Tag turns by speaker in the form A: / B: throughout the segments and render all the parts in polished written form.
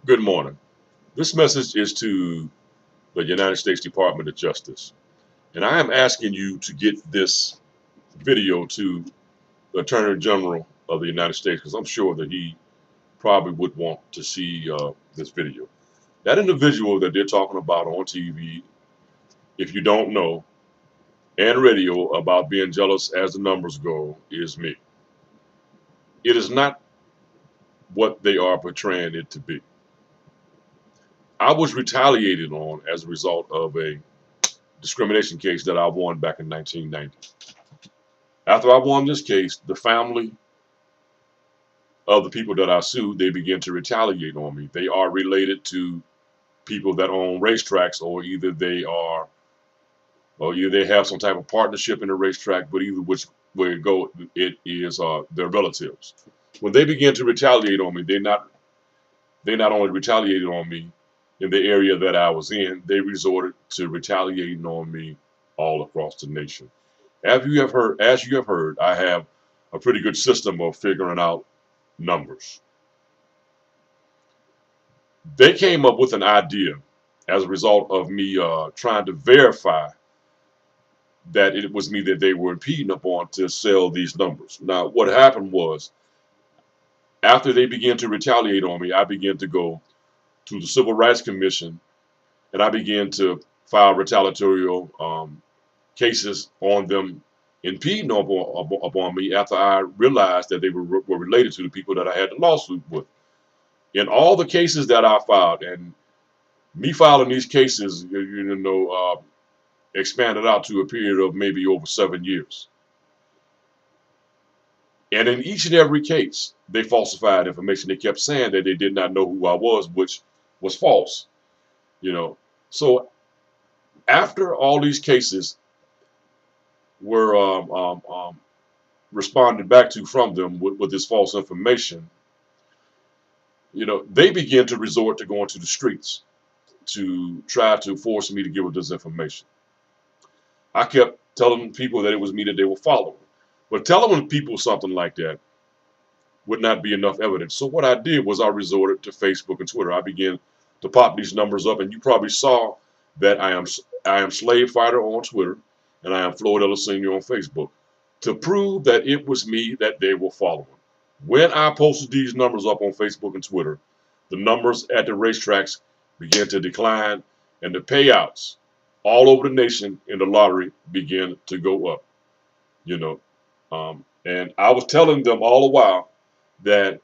A: Good morning. This message is to the United States Department of Justice. And I am asking you to get this video to the Attorney General of the United States because I'm sure that he probably would want to see this video. That individual that they're talking about on TV, if you don't know, and radio about being jealous as the numbers go, is me. It is not what they are portraying it to be. I was retaliated on as a result of a discrimination case that I won back in 1990. After I won this case, the family of the people that I sued, they began to retaliate on me. They are related to people that own racetracks, or either they have some type of partnership in the racetrack, but either which way it go, it is their relatives. When they began to retaliate on me, they not only retaliated on me in the area that I was in, they resorted to retaliating on me all across the nation. As you have heard, I have a pretty good system of figuring out numbers. They came up with an idea as a result of me trying to verify that it was me that they were impeding upon to sell these numbers. Now, what happened was, after they began to retaliate on me, I began to go to the Civil Rights Commission and I began to file retaliatory cases on them impeding upon me after I realized that they were related to the people that I had the lawsuit with. In all the cases that I filed, and me filing these cases, expanded out to a period of maybe over 7 years. And in each and every case, they falsified information. They kept saying that they did not know who I was, which was false. You know, so after all these cases were responded back to from them with this false information, they began to resort to going to the streets to try to force me to give up this information. I kept telling people that it was me that they were following. But telling people something like that would not be enough evidence. So what I did was I resorted to Facebook and Twitter. I began to pop these numbers up, and you probably saw that I am Slave Fighter on Twitter, and I am Floyd Ellis Sr. on Facebook, to prove that it was me that they were following. When I posted these numbers up on Facebook and Twitter, the numbers at the racetracks began to decline, and the payouts all over the nation in the lottery began to go up. You know, and I was telling them all the while that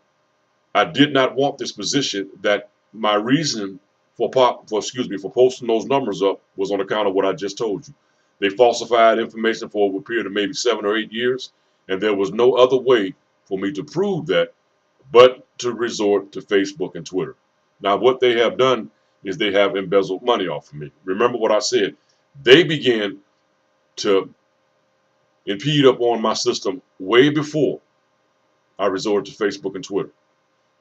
A: I did not want this position. That my reason for posting those numbers up was on account of what I just told you. They falsified information for a period of maybe 7 or 8 years, and there was no other way for me to prove that but to resort to Facebook and Twitter. Now, what they have done is they have embezzled money off of me. Remember what I said. They began to impede upon my system way before I resorted to Facebook and Twitter.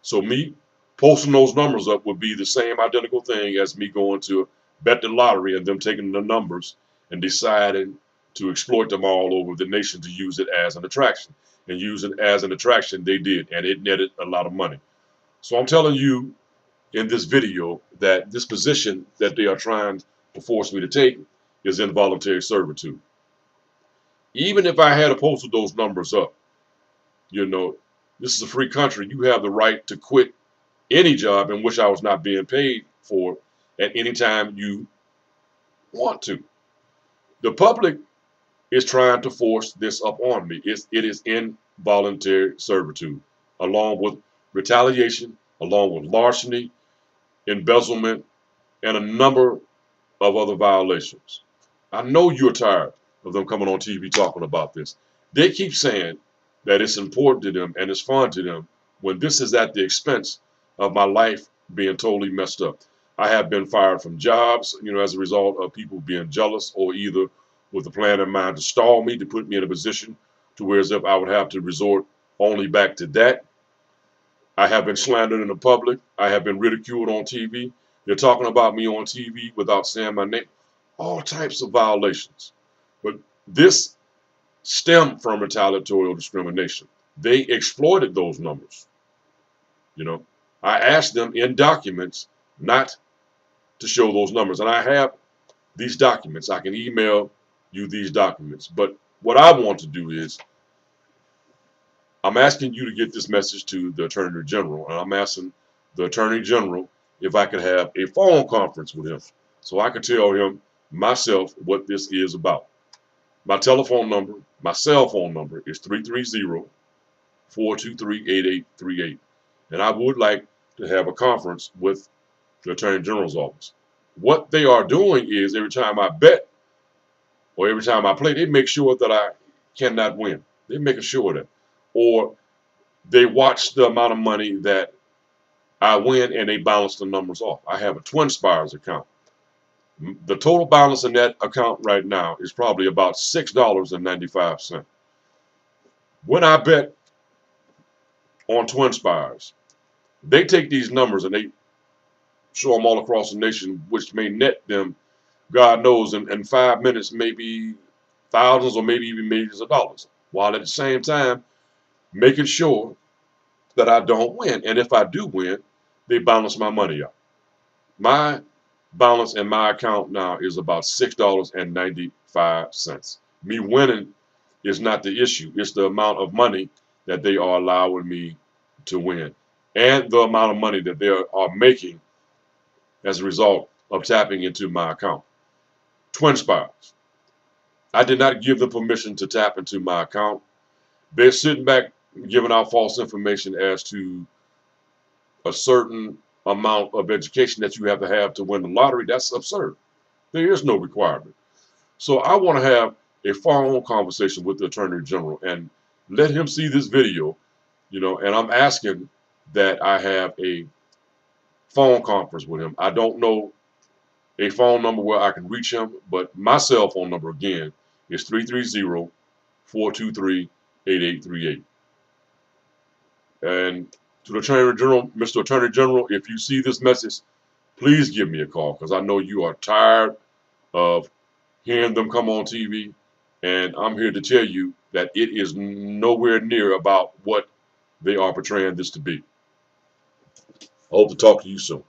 A: So me posting those numbers up would be the same identical thing as me going to bet the lottery and them taking the numbers and deciding to exploit them all over the nation to use it as an attraction. And use it as an attraction, they did, and it netted a lot of money. So I'm telling you in this video that this position that they are trying to force me to take is involuntary servitude. Even if I had posted those numbers up, you know, this is a free country. You have the right to quit any job in which I was not being paid for at any time you want to. The public is trying to force this up on me. It is involuntary servitude, along with retaliation, along with larceny, embezzlement, and a number of other violations. I know you're tired of them coming on TV talking about this. They keep saying that it's important to them and it's fun to them when this is at the expense of my life being totally messed up. I have been fired from jobs, as a result of people being jealous or either with a plan in mind to stall me, to put me in a position to where as if I would have to resort only back to that. I have been slandered in the public. I have been ridiculed on TV. They're talking about me on TV without saying my name. All types of violations. But this stemmed from retaliatory discrimination. They exploited those numbers, you know. I asked them in documents not to show those numbers. And I have these documents. I can email you these documents. But what I want to do is I'm asking you to get this message to the Attorney General. And I'm asking the Attorney General if I could have a phone conference with him so I could tell him myself what this is about. My telephone number, my cell phone number is 330-423-8838. And I would like to have a conference with the Attorney General's office. What they are doing is every time I bet or every time I play, they make sure that I cannot win. They're making sure of that. Or they watch the amount of money that I win and they balance the numbers off. I have a Twin Spires account. The total balance in that account right now is probably about $6.95. When I bet on Twin Spires, they take these numbers and they show them all across the nation, which may net them, God knows, in 5 minutes, maybe thousands or maybe even millions of dollars, while at the same time making sure that I don't win. And if I do win, they balance my money out. My balance in my account now is about $6.95. Me winning is not the issue. It's the amount of money that they are allowing me to win and the amount of money that they are making as a result of tapping into my account. Twin Spires. I did not give them permission to tap into my account. They're sitting back giving out false information as to a certain amount of education that you have to win the lottery. That's absurd. There is no requirement. So I want to have a phone conversation with the Attorney General and let him see this video, and I'm asking that I have a phone conference with him. I don't know a phone number where I can reach him, but my cell phone number again is 330-423-8838. And to the Attorney General, Mr. Attorney General, if you see this message, please give me a call because I know you are tired of hearing them come on TV, and I'm here to tell you that it is nowhere near about what they are portraying this to be. I hope to talk to you soon.